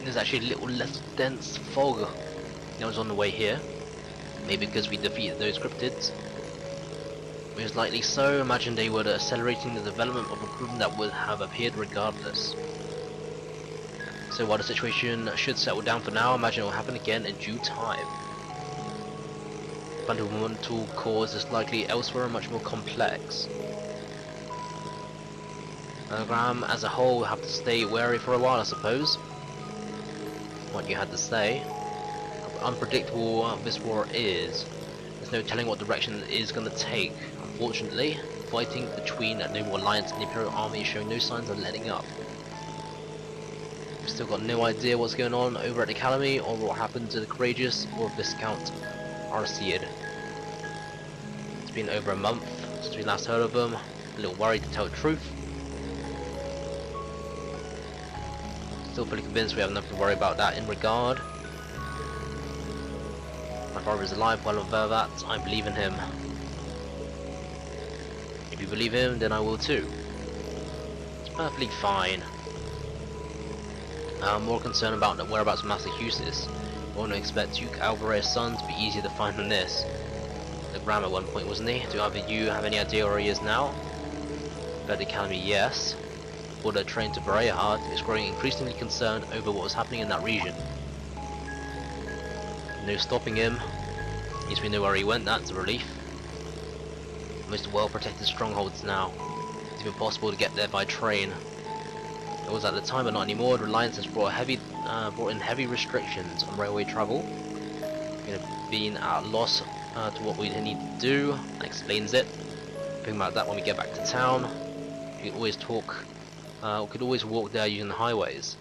there's actually a little less dense fog that was on the way here. Maybe because we defeated those cryptids. Most likely so. Imagine they were accelerating the development of a problem that would have appeared regardless. So while the situation should settle down for now, imagine it will happen again in due time. Fundamental cause is likely elsewhere and much more complex. Anagram as a whole will have to stay wary for a while, I suppose. What you had to say. Unpredictable this war is. There's no telling what direction it is going to take. Unfortunately, fighting between the Noble Alliance and the Imperial Army is showing no signs of letting up. We've still got no idea what's going on over at the Academy, or what happened to the Courageous or Viscount Arseid. It's been over a month since we last heard of them. A little worried to tell the truth. Still pretty convinced we have nothing to worry about that in regard. My father is alive, well aware that. I believe in him. If you believe him, then I will too. It's perfectly fine. I'm more concerned about the whereabouts of Master Husis. I wouldn't expect Duke Alvarez's son to be easier to find than this. The Gram at one point, wasn't he? Do either of you have any idea where he is now? At the Academy, yes. Order trained to Berehard is growing increasingly concerned over what was happening in that region. No stopping him. At least we know where he went, that's a relief. Most well protected strongholds now. It's even possible to get there by train. It was at the time, but not anymore. The Alliance has brought in heavy restrictions on railway travel. We've been at a loss to what we need to do. That explains it. Think about that when we get back to town. We could always talk. We could always walk there using the highways.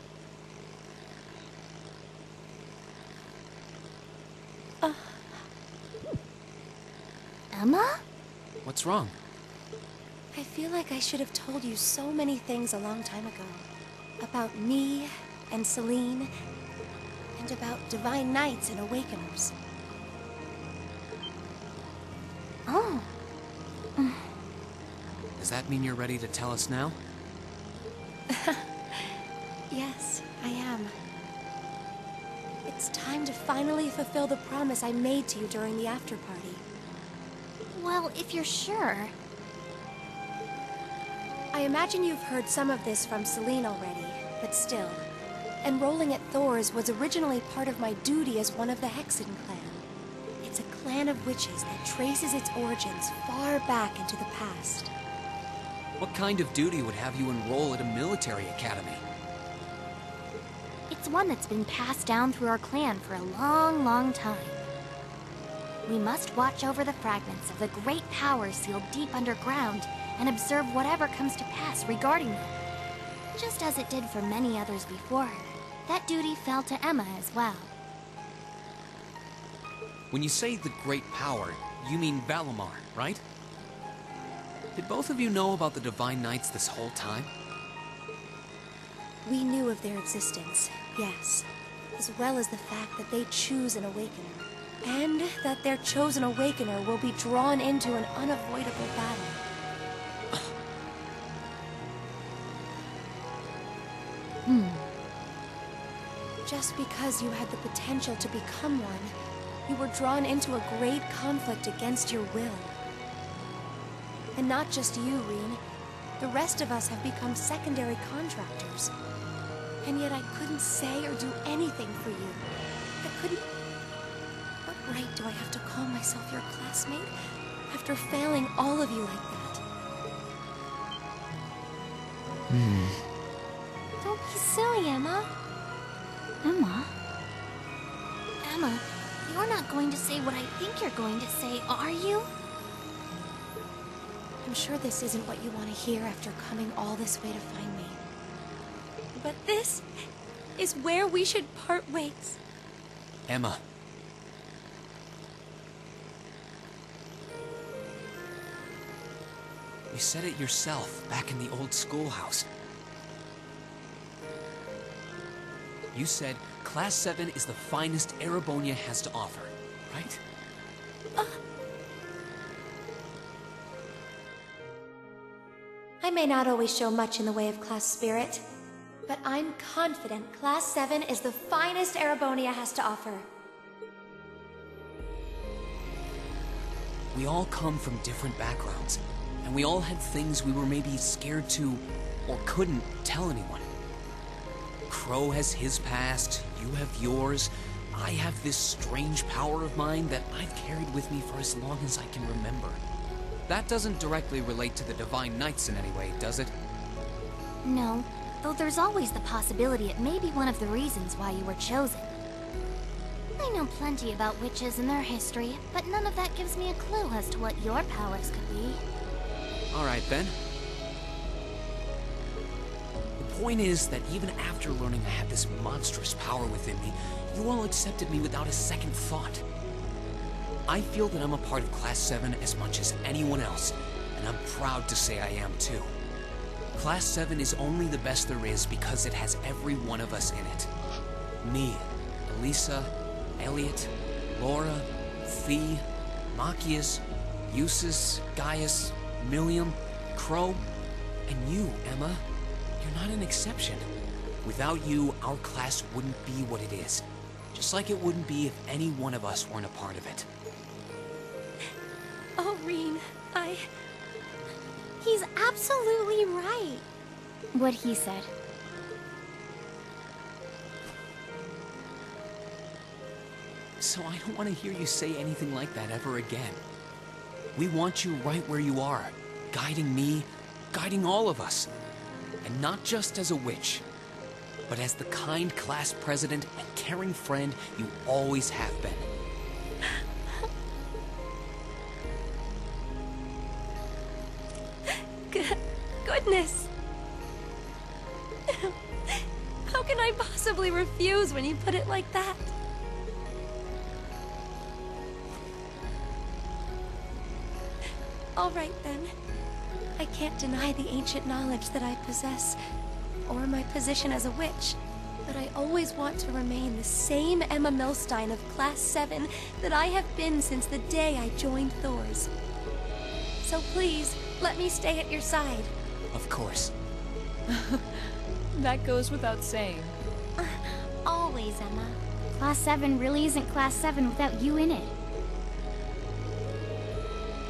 Emma? What's wrong? I feel like I should have told you so many things a long time ago. About me, and Celine, and about Divine Knights and Awakeners. Oh. Does that mean you're ready to tell us now? Yes, I am. It's time to finally fulfill the promise I made to you during the after-party. Well, if you're sure. I imagine you've heard some of this from Celine already, but still. Enrolling at Thors was originally part of my duty as one of the Hexen clan. It's a clan of witches that traces its origins far back into the past. What kind of duty would have you enroll at a military academy? It's one that's been passed down through our clan for a long, long time. We must watch over the fragments of the great power sealed deep underground and observe whatever comes to pass regarding them. Just as it did for many others before her, that duty fell to Emma as well. When you say the great power, you mean Valimar, right? Did both of you know about the Divine Knights this whole time? We knew of their existence, yes, as well as the fact that they choose an Awakener, and that their chosen Awakener will be drawn into an unavoidable battle. Just because you had the potential to become one, you were drawn into a great conflict against your will. And not just you, Rean. The rest of us have become secondary contractors. And yet I couldn't say or do anything for you. I couldn't... What right do I have to call myself your classmate after failing all of you like that? Don't be silly, Emma. Emma? Emma, you're not going to say what I think you're going to say, are you? I'm sure this isn't what you want to hear after coming all this way to find me. But this is where we should part ways. Emma. You said it yourself back in the old schoolhouse. You said Class 7 is the finest Erebonia has to offer, right? I may not always show much in the way of class spirit, But I'm confident Class 7 is the finest Erebonia has to offer. We all come from different backgrounds, and we all had things we were maybe scared to, or couldn't tell anyone. Crow has his past, you have yours, I have this strange power of mine that I've carried with me for as long as I can remember. That doesn't directly relate to the Divine Knights in any way, does it? No, though there's always the possibility it may be one of the reasons why you were chosen. I know plenty about witches and their history, but none of that gives me a clue as to what your powers could be. Alright then. The point is that even after learning I had this monstrous power within me, you all accepted me without a second thought. I feel that I'm a part of Class 7 as much as anyone else, and I'm proud to say I am too. Class 7 is only the best there is because it has every one of us in it. Me, Elisa, Elliot, Laura, Thea, Machias, Eustace, Gaius, Milliam, Crow, and you, Emma. You're not an exception. Without you, our class wouldn't be what it is. Just like it wouldn't be if any one of us weren't a part of it. Oh, Rean, He's absolutely right. What he said. So I don't want to hear you say anything like that ever again. We want you right where you are, guiding me, guiding all of us. And not just as a witch, but as the kind class president and caring friend you always have been. Goodness! How can I possibly refuse when you put it like that? All right then. I can't deny the ancient knowledge that I possess, or my position as a witch, but I always want to remain the same Emma Milstein of Class 7 that I have been since the day I joined Thors. So please, let me stay at your side. Of course. That goes without saying. Always, Emma. Class 7 really isn't Class 7 without you in it.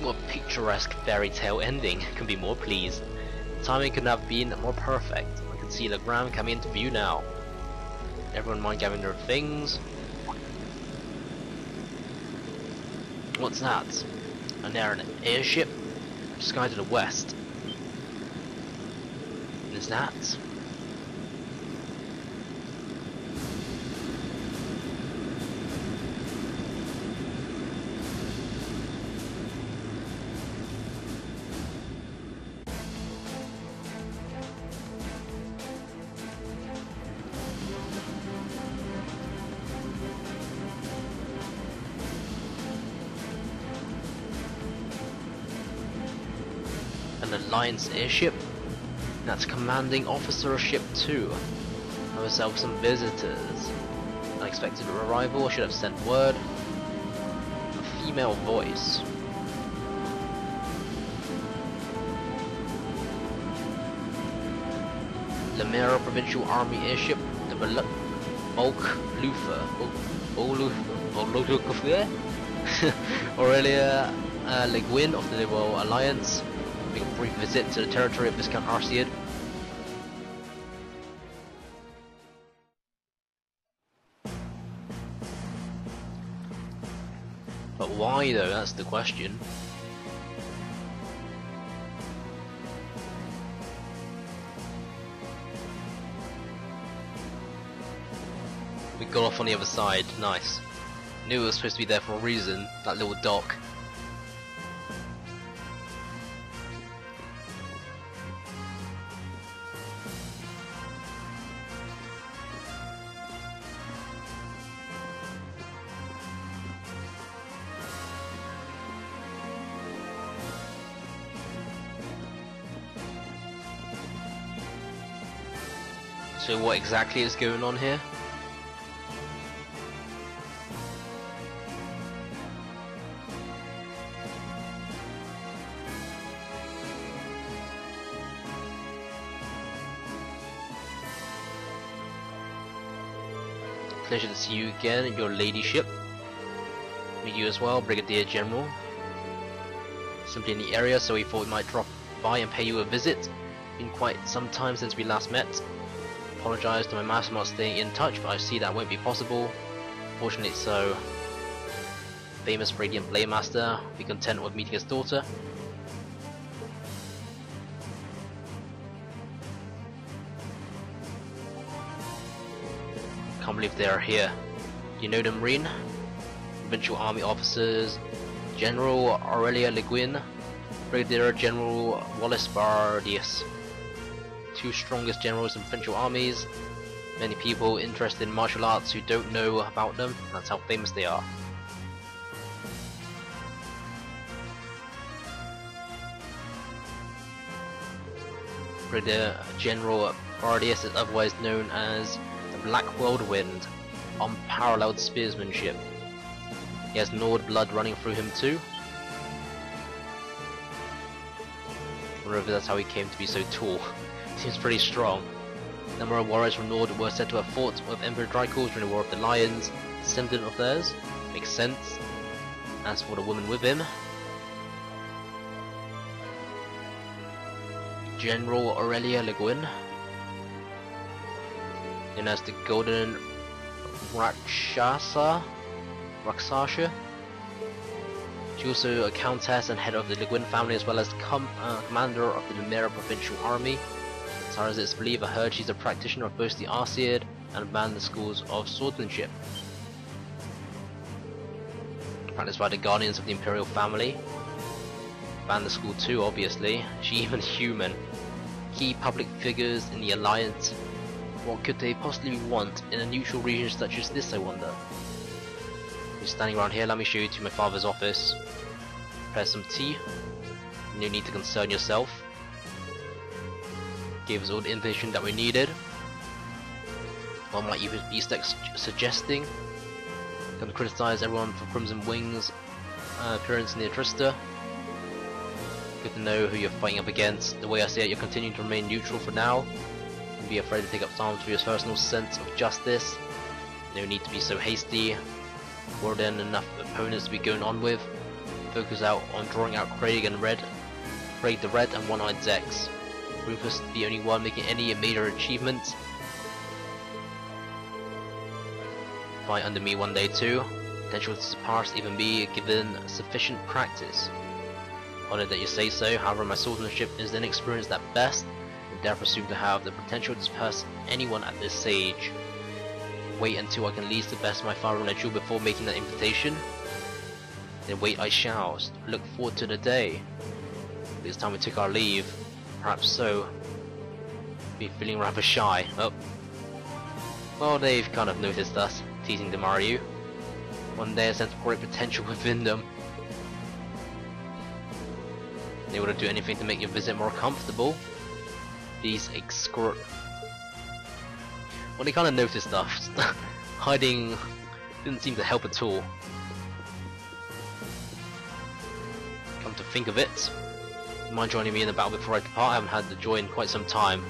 What a picturesque fairy tale ending. Couldn't be more pleased. Timing couldn't have been more perfect. I can see the ground coming into view now. Everyone mind gathering their things. What's that? And there an airship? Sky to the west. And is that? An Alliance airship? That's commanding officer ship 2. Have ourselves some visitors. Unexpected arrival, I should have sent word. A female voice. Lemera Provincial Army airship, the Aurelia Le Guin of the Liberal Alliance. Make a brief visit to the territory of Viscount Arciad. But why though, that's the question. We got off on the other side, nice. Knew it was supposed to be there for a reason, that little dock. So what exactly is going on here? Pleasure to see you again, your ladyship. Meet you as well, Brigadier General. Simply in the area, so we thought we might drop by and pay you a visit. Been quite some time since we last met. Apologise to my master for not staying in touch, but I see that won't be possible. Fortunately so. Famous Radiant Blade Master, be content with meeting his daughter. Can't believe they are here. You know them, Rean? Provincial Army officers, General Aurelia Le Guin, Brigadier General Wallace Bardius. Two strongest generals in provincial armies. Many people interested in martial arts who don't know about them. That's how famous they are. Brigadier General Bardius is otherwise known as the Black Whirlwind, unparalleled spearsmanship. He has Nord blood running through him too. I wonder if that's how he came to be so tall. Seems pretty strong. A number of warriors from Nord were said to have fought with Emperor Dracul during the War of the Lions, descendant of theirs. Makes sense. As for the woman with him, General Aurelia Le Guin, known as the Golden Rakshasa. She also a countess and head of the Le Guin family, as well as commander of the Lumera provincial army. As far as it's believed, I heard she's a practitioner of both the Arseid and the schools of swordsmanship, practiced by the guardians of the imperial family. Ban the school too, obviously. She even human. Key public figures in the Alliance. What could they possibly want in a neutral region such as this, I wonder? You're standing around here, let me show you to my father's office. Prepare some tea. No need to concern yourself. Gave us all the information that we needed. What might you be suggesting? Can criticize everyone for Crimson Wings' appearance in the Atrista. Good to know who you're fighting up against. The way I see it, you're continuing to remain neutral for now. Don't be afraid to take up arms for your personal sense of justice. No need to be so hasty. More than enough opponents to be going on with. Focus out on drawing out Craig the Red and One-Eyed Zex. Rufus the only one making any major achievements. Fight under me one day too. Potential to surpass even me given sufficient practice. Honored that you say so, however my swordsmanship is inexperienced at best, and therefore presume to have the potential to surpass anyone at this stage. Wait until I can lead to the best of my father and duel before making that invitation. Then wait I shall. Look forward to the day. This time we took our leave. Perhaps so. Be feeling rather shy. Oh. Well, they've kind of noticed us, teasing them, are you? One day I sense great potential within them. They would do anything to make your visit more comfortable. These well, they kind of noticed stuff. Hiding didn't seem to help at all. Come to think of it, you mind joining me in the battle before I depart? I haven't had the joy in quite some time.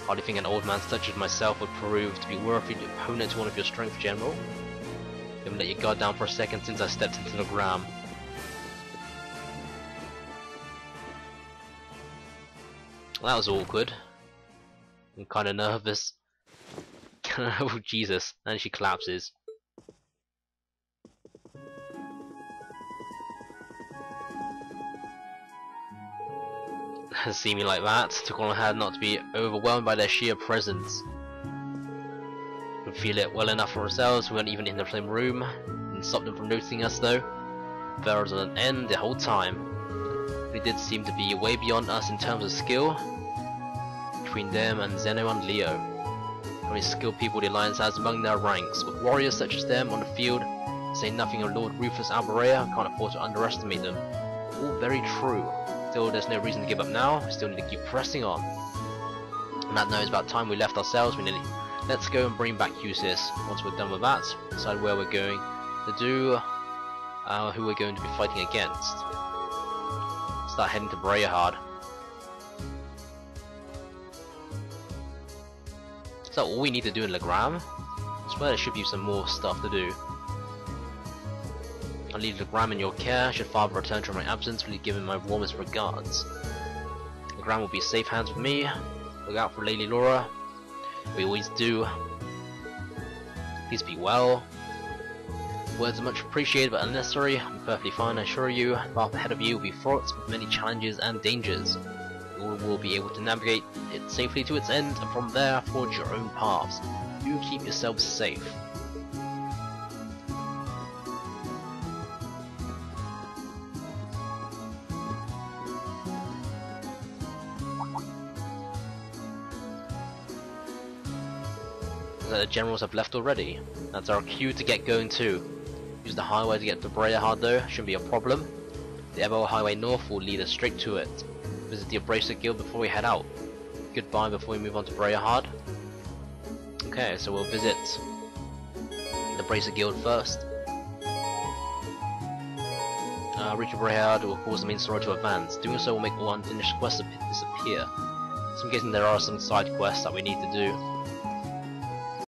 Hardly think an old man such as myself would prove to be worthy opponent to one of your strength, General. You haven't let your guard down for a second since I stepped into the gram. Well, that was awkward. I'm kind of nervous. Oh Jesus! And she collapses. See me like that. Took on hand not to be overwhelmed by their sheer presence. We could feel it well enough for ourselves. We weren't even in the same room. Didn't stop them from noticing us though. There was an end the whole time. They did seem to be way beyond us in terms of skill. Between them and Zeno and Leo. How many skilled people the Alliance has among their ranks. With warriors such as them on the field, to say nothing of Lord Rufus Alberea, I can't afford to underestimate them. All very true. Still, there's no reason to give up now. We still need to keep pressing on. And that note, it's about time we left ourselves. Let's go and bring back Eustace. Once we're done with that, decide where we're going to do, who we're going to be fighting against. Start heading to Breyhard. Is that all we need to do in Legram? swear there should be some more stuff to do. I leave the Gram in your care. Should Father return from my absence, will you give him my warmest regards? The Gram will be safe hands with me. Look out for Lady Laura. We always do. Please be well. Words are much appreciated but unnecessary. I'm perfectly fine, I assure you. The path ahead of you will be fraught with many challenges and dangers. You will be able to navigate it safely to its end, and from there forge your own paths. You keep yourselves safe. The generals have left already. That's our cue to get going too. Use the highway to get to Brayahard though, shouldn't be a problem. The Evo Highway North will lead us straight to it. Visit the Abrasive Guild before we head out. Goodbye before we move on to Brayahard. Okay, so we'll visit the Abrasive Guild first. Reaching Brayahard will cause the main story to advance. Doing so will make all unfinished quests disappear. So I'm guessing there are some side quests that we need to do.